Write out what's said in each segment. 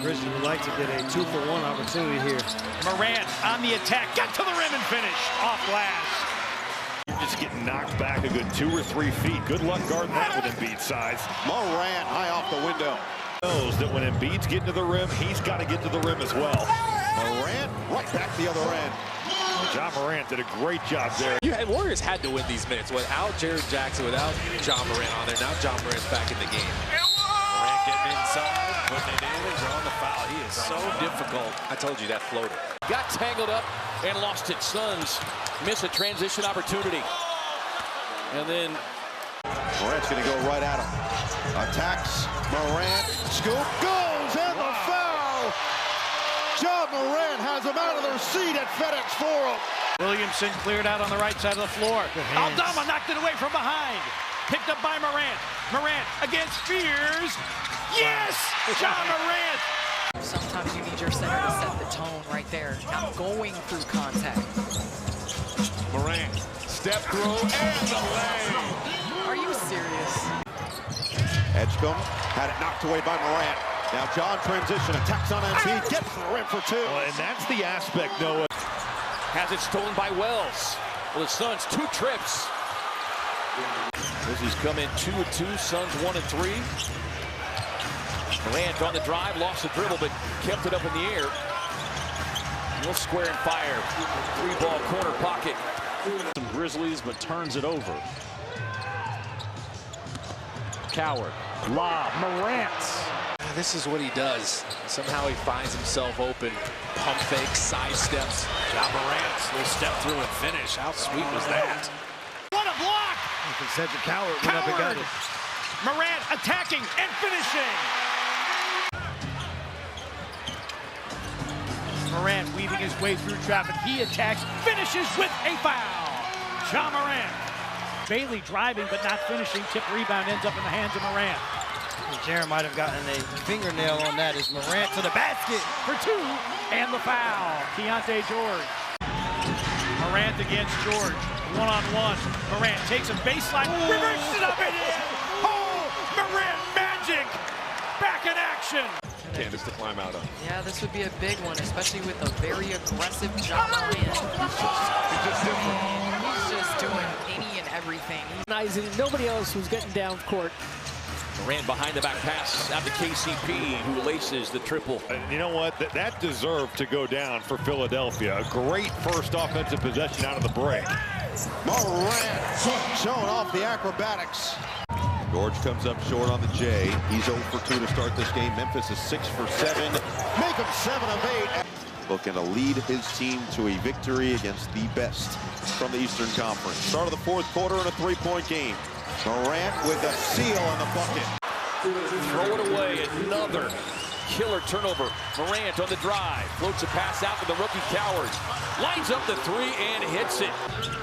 Grizzlies would like to get a 2-for-1 opportunity here. Morant on the attack, got to the rim and finish off glass. You're just getting knocked back a good 2 or 3 feet. Good luck guarding that with Embiid's size. Morant high off the window. Knows that when Embiid's getting to the rim, he's got to get to the rim as well. Morant right back the other end. John Morant did a great job there. Warriors had to win these minutes without Jared Jackson, without John Morant on there. Now John Morant's back in the game. Morant getting inside, putting it in, drawing the foul. He is so difficult. I told you that floater. Got tangled up and lost it. Suns miss a transition opportunity. And then Morant's going to go right at him. Attacks. Morant. Scoop. Goes. And the foul. John Morant has him out of their seat at FedEx Forum. Williamson cleared out on the right side of the floor. Aldama knocked it away from behind. Picked up by Morant. Morant against Spears. Yes! John Morant! Sometimes you need your center to set the tone right there. Not going through contact. Morant, step through, and the lay. Are you serious? Edgecombe had it knocked away by Morant. Now John transition, attacks on Embiid, gets the rim for 2. Well, and that's the aspect, Noah. Has it stolen by Wells. Well, the Suns 2 trips. Grizzlies come in 2-2, Suns 1-3. Morant on the drive, lost the dribble, but kept it up in the air. No square and fire. 3-ball corner pocket. Some Grizzlies, but turns it over. Coward, lob, Morant. This is what he does. Somehow he finds himself open. Pump fake, side steps. John Morant will step through and finish. How sweet was that? What a block! You can set the Coward went up and got it. Morant attacking and finishing. Morant weaving his way through traffic. He attacks, finishes with a foul. John Morant. Bailey driving but not finishing. Tip rebound ends up in the hands of Morant. Jaron might have gotten a fingernail on that as Morant to the basket. For 2 and the foul. Keontae George. Morant against George. 1-on-1. Morant takes a baseline, reverses it up and in. Oh, Morant magic. Back in action. Candace to climb out of. Yeah, this would be a big one, especially with a very aggressive John Morant. He's just doing any and everything. Nobody else was getting down court. Morant behind the back pass out to KCP, who laces the triple. And you know what? That deserved to go down for Philadelphia. A great first offensive possession out of the break. Morant showing off the acrobatics. George comes up short on the J. He's 0 for 2 to start this game. Memphis is 6 for 7. Make him 7 of 8. Looking to lead his team to a victory against the best from the Eastern Conference. Start of the 4th quarter in a 3-point game. Morant with a seal in the bucket. Throw it away, another killer turnover. Morant on the drive, floats a pass out to the rookie Coward. Lines up the 3 and hits it.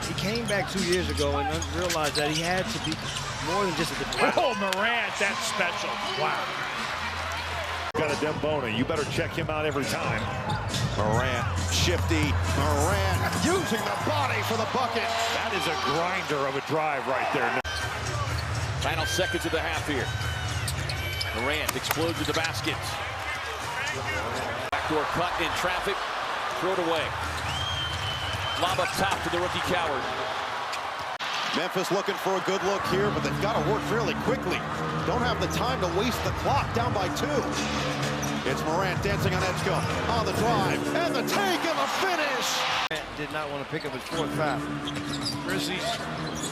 He came back 2 years ago and realized that he had to be more than just a defender. Oh, Morant, that's special. Wow. Got a Dembona. You better check him out every time. Morant, shifty. Morant using the body for the bucket. That is a grinder of a drive right there. Final seconds of the half here. Morant explodes at the basket. Backdoor cut in traffic. Throw it away. Lob up top to the rookie Coward. Memphis looking for a good look here, but they've got to work fairly quickly. Don't have the time to waste the clock, down by 2. It's Morant dancing on Edgecombe on the drive, and the take and the finish. Did not want to pick up his 4th foul. Grizzlies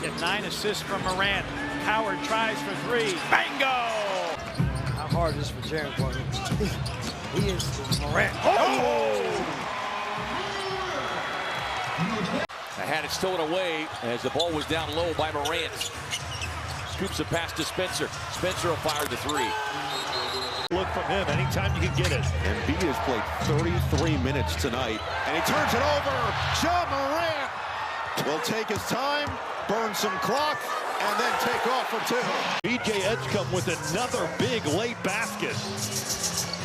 get 9 assists from Morant. Howard tries for 3. Bingo! How hard is this for Jaron Porter? He is Morant. I had it stolen away as the ball was down low by Morant. Scoops a pass to Spencer. Spencer will fire the 3. Look from him anytime you can get it. Embiid has played 33 minutes tonight, and he turns it over. John Morant will take his time, burn some clock, and then take off for 2. B.J. Edgecombe with another big late basket.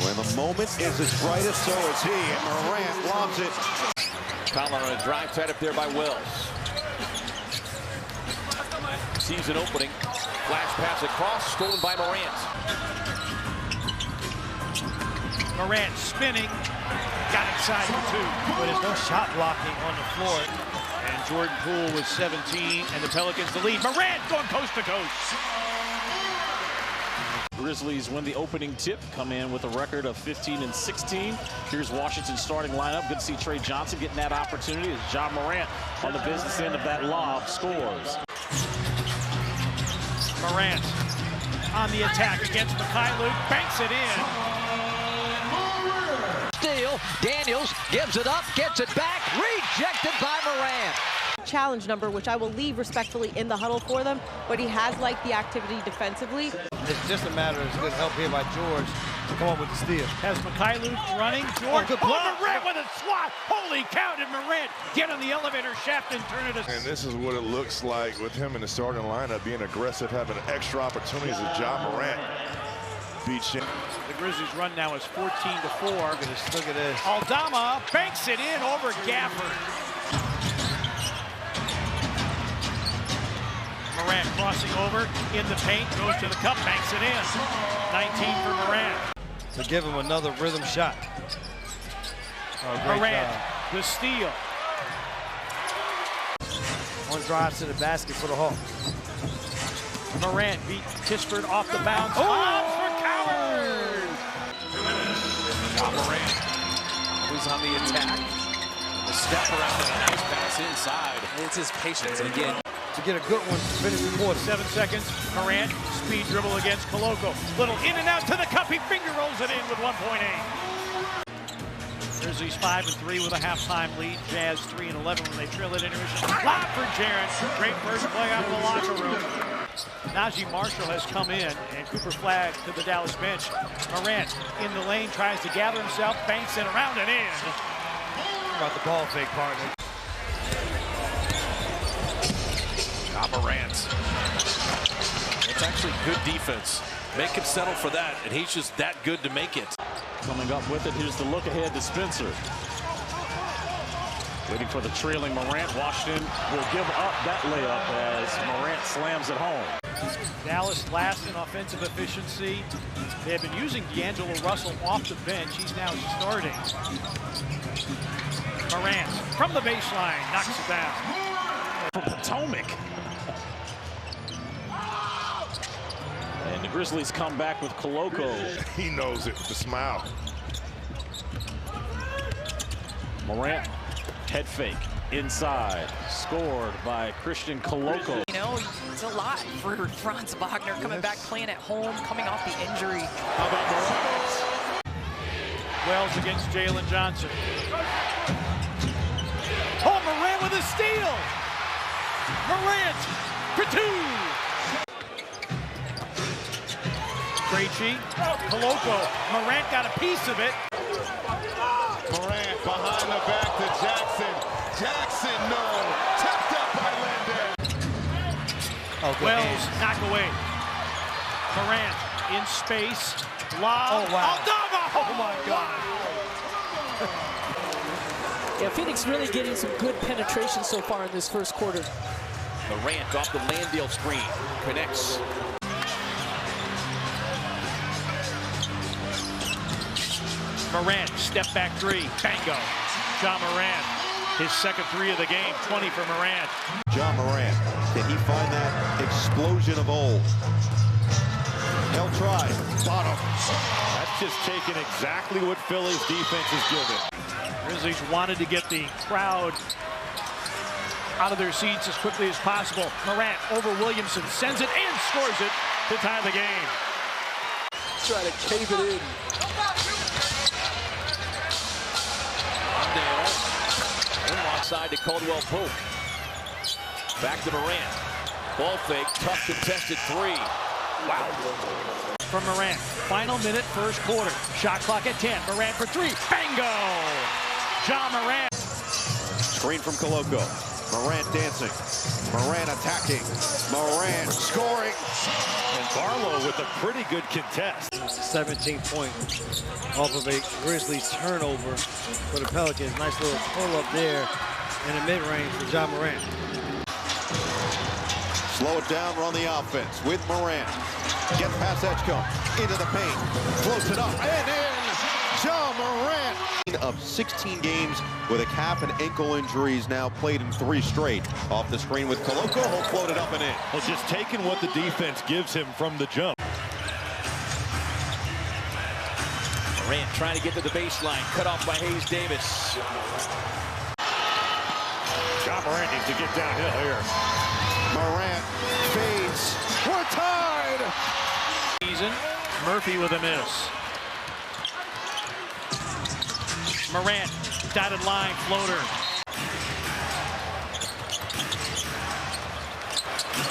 When the moment is his brightest, so is he, and Morant lobs it. Collin on a drive tied up there by Wells. Sees an opening. Flash pass across, stolen by Morant. Morant spinning, got inside for two. But there's no shot blocking on the floor. And Jordan Poole with 17, and the Pelicans the lead. Morant going coast to coast. Grizzlies win the opening tip, come in with a record of 15-16. Here's Washington's starting lineup. Good to see Trey Johnson getting that opportunity as Ja Morant on the business end of that lob scores. Morant on the attack against Mikhailuk, banks it in. Steal, Daniels gives it up, gets it back, rejected by Morant. Challenge number, which I will leave respectfully in the huddle for them, but he has liked the activity defensively. It's just a matter of good help here by George to come up with the steal. Has Mikhailuk running, George, good block. Morant with a swat. Holy cow, did Morant get on the elevator shaft and turn it aside. And this is what it looks like with him in the starting lineup, being aggressive, having extra opportunities as Ja Morant beats him. The Grizzlies' run now is 14-4. Look at this. Aldama banks it in over Gafford. Morant crossing over in the paint, goes to the cup, banks it in. 19 for Morant. To give him another rhythm shot. Oh, great Morant, job. the steal. One drive to the basket for the Hawks. Morant beat Kispert off the bounce. Lobs for Coward. Morant, who's on the attack. The step around and a nice pass inside. It's his patience, and again, to get a good one to finish the quarter. 7 seconds. Morant, speed dribble against Koloko. Little in and out to the cup. He finger rolls it in with 1.8. Grizzlies 5-3 with a halftime lead. Jazz 3-11 when they trail at intermission. Lob for Jaren. Great first play out of the locker room. Najee Marshall has come in, and Cooper Flagg to the Dallas bench. Morant in the lane, tries to gather himself, banks it around and in. How about the ball fake, partner? Morant. It's actually good defense. Make him settle for that, and he's just that good to make it. Coming up with it, here's the look ahead to Spencer. Waiting for the trailing Morant. Washington will give up that layup as Morant slams it home. Dallas last in offensive efficiency. They have been using D'Angelo Russell off the bench. He's now starting. Morant from the baseline knocks it down. For Potomac. And the Grizzlies come back with Koloko. He knows it with a smile. Morant, head fake, inside, scored by Christian Koloko. You know, it's a lot for Franz Wagner coming back, playing at home, coming off the injury. How about Morant? Wells against Jalen Johnson. Oh, Morant with a steal! Morant for two! Krejci, Koloko, Morant got a piece of it. Morant behind the back to Jackson. Jackson, no. Tapped up by Landon. Oh, Wells, knock away. Morant in space. Lob. Oh, wow. Aldama! Oh, my God. Yeah, Phoenix really getting some good penetration so far in this first quarter. Morant off the Landale screen. Connects. Morant, step back three. Bango. Ja Morant, his second three of the game. 20 for Morant. Ja Morant, can he find that explosion of old? He'll try. Bottom. That's just taking exactly what Philly's defense is giving. Grizzlies wanted to get the crowd out of their seats as quickly as possible. Morant over Williamson, sends it and scores it to tie the game. Try to cave it in. Side to Caldwell Pope. Back to Morant. Ball fake, tough contested three. Wow. From Morant, final minute, first quarter. Shot clock at 10. Morant for three. Bango! Ja Morant. Screen from Koloko. Morant dancing. Morant attacking. Morant scoring. And Barlow with a pretty good contest. 17 points off of a Grizzlies turnover for the Pelicans. Nice little pull up there in the mid-range for Ja Morant. Slow it down, run the offense with Morant. Gets past Edgecombe into the paint. Floats it up and in. Ja Ja Morant of 16 games with a calf and ankle injuries, now played in 3 straight. Off the screen with Koloko, he'll float it up and in. Well, just taking what the defense gives him from the jump. Morant trying to get to the baseline, cut off by Hayes Davis. Ja Morant needs to get downhill here. Morant fades. We're tied. Season. Murphy with a miss. Morant, dotted line, floater.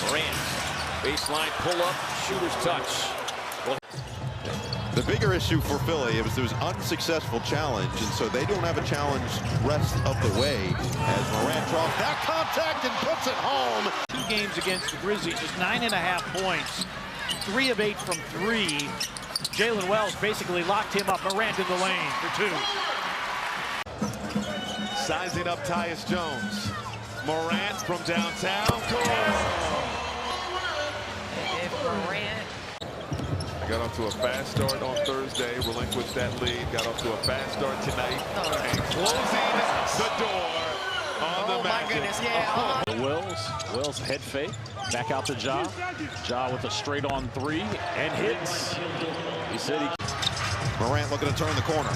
Morant, baseline pull up, shooter's touch. The bigger issue for Philly, it was an unsuccessful challenge, and so they don't have a challenge rest of the way as Morant draws that contact and puts it home. 2 games against the Grizzlies, just 9.5 points. 3 of 8 from 3. Jalen Wells basically locked him up. Morant in the lane for 2. Sizing up Tyus Jones. Morant from downtown. If Morant Got off to a fast start on Thursday, relinquished that lead, got off to a fast start tonight, and closing the door on the Magic. my goodness, yeah. Wells head fake, back out to Ja. Ja with a straight on 3 and hits. He said he... Morant looking to turn the corner.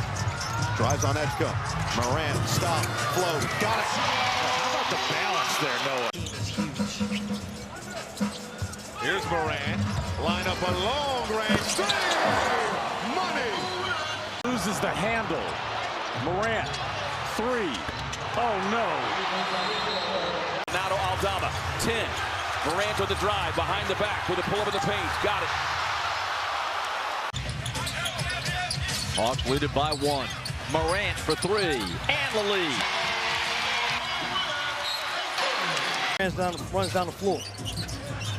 Drives on Edgecombe. Morant, stop, float, got it. How about the balance there, Noah? Here's Morant, line up a long range three. Money. Loses the handle. Morant, 3. Oh no. Now to Aldama, 10. Morant with the drive, behind the back with a pull up in the paint. Got it. Hawks lead it by 1. Morant for 3 and the lead. Runs down the floor.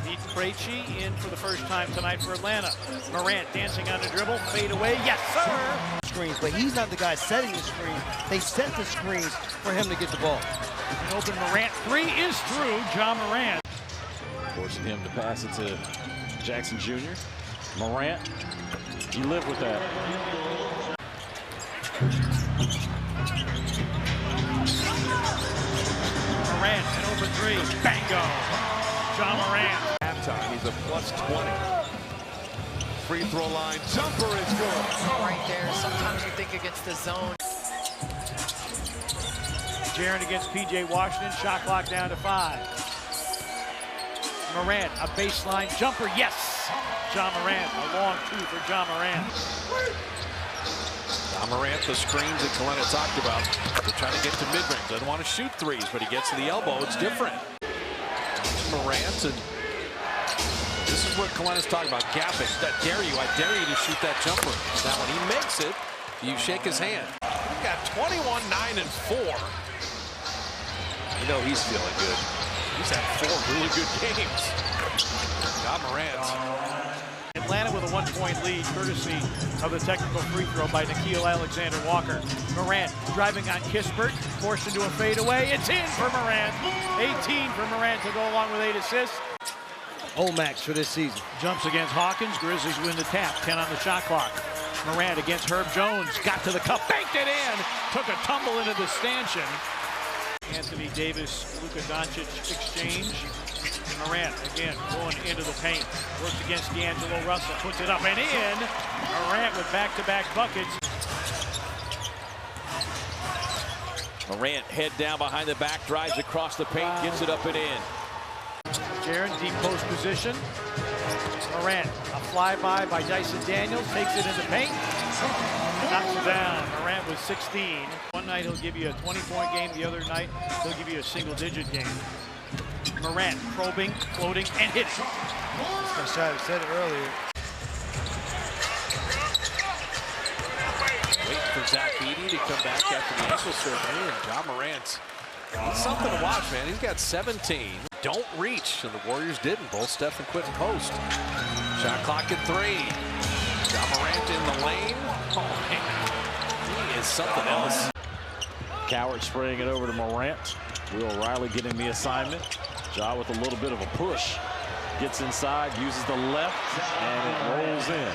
Beats Krejci in for the first time tonight for Atlanta. Morant dancing on the dribble, fade away, yes sir! Screens, but he's not the guy setting the screen. They set the screens for him to get the ball. An open Morant 3 is through. Ja Morant. Forcing him to pass it to Jackson Jr. Morant, he lived with that. Morant, an open 3, bango! Ja Morant. Halftime, he's a plus 20. Free throw line, jumper is good. Right there, sometimes you think against the zone. Jaren against P.J. Washington, shot clock down to 5. Morant, a baseline jumper, yes! Ja Morant, a long 2 for Ja Morant. Ja Morant, the screens that Kalena talked about. They're trying to get to mid-range. Doesn't want to shoot 3s, but he gets to the elbow. It's different. Morant, and this is what Kalena's talking about, gapping. I dare you to shoot that jumper. Now, when he makes it, you shake his hand. He got 21, 9, and 4. You know he's feeling good. He's had 4 really good games. Ja Morant. Atlanta with a 1-point lead, courtesy of the technical free throw by Nickeil Alexander-Walker. Morant driving on Kispert, forced into a fadeaway. It's in for Morant. 18 for Morant to go along with 8 assists. Max for this season. Jumps against Hawkins. Grizzlies win the tap. 10 on the shot clock. Morant against Herb Jones. Got to the cup, banked it in. Took a tumble into the stanchion. Anthony Davis, Luka Doncic exchange. Morant again going into the paint. Works against D'Angelo Russell. Puts it up and in. Morant with back-to-back buckets. Morant head down behind the back, drives across the paint, gets it up and in. Jaren, deep post position. Morant, a flyby by Dyson Daniels, takes it in the paint. Knocks it down. Morant was 16. One night he'll give you a 20-point game. The other night he'll give you a single-digit game. Morant probing, floating, and hitting. I said it earlier. Waiting for Zach Edey to come back after the ankle surgery, and Ja Morant. He's something to watch, man. He's got 17. Don't reach, and the Warriors didn't. Both Steph and Quentin post. Shot clock at 3. Ja Morant in the lane. Oh, man. He is something else. Coward spraying it over to Morant. Will Riley getting the assignment. Ja with a little bit of a push. Gets inside, uses the left, and it rolls in.